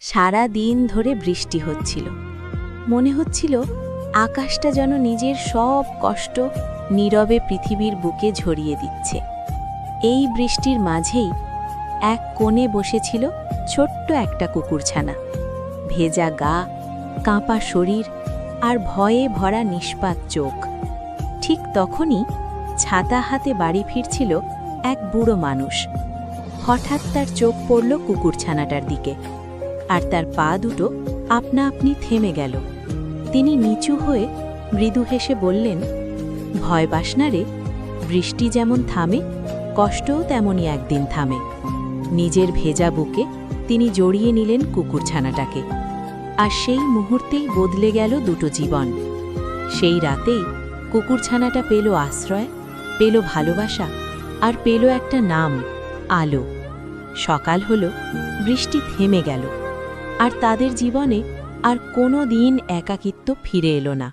সারা দিন ধরে বৃষ্টি হচ্ছিল। মনে হচ্ছিল আকাশটা যেন নিজের সব কষ্ট নীরবে পৃথিবীর বুকে ঝরিয়ে দিচ্ছে। এই বৃষ্টির মাঝেই এক কোণে বসেছিল ছোট্ট একটা কুকুরছানা। ভেজা গা, কাঁপা শরীর আর ভয়ে ভরা নিষ্পাত চোখ। ঠিক তখনই ছাতা হাতে বাড়ি ফিরছিল এক বুড়ো মানুষ। হঠাৎ তার চোখ পড়ল কুকুরছানাটার দিকে, আর তার পা দুটো আপনা আপনি থেমে গেল। তিনি নিচু হয়ে মৃদু হেসে বললেন, ভয় পাস না রে, বৃষ্টি যেমন থামে, কষ্টও তেমনই একদিন থামে। নিজের ভেজা বুকে তিনি জড়িয়ে নিলেন কুকুরছানাটাকে, আর সেই মুহূর্তেই বদলে গেল দুটো জীবন। সেই রাতেই কুকুরছানাটা পেল আশ্রয়, পেল ভালোবাসা, আর পেল একটা নাম, আলো। সকাল হলো, বৃষ্টি থেমে গেল, আর তাদের জীবনে আর কোনো দিন একাকিত্ব ফিরে এলো না।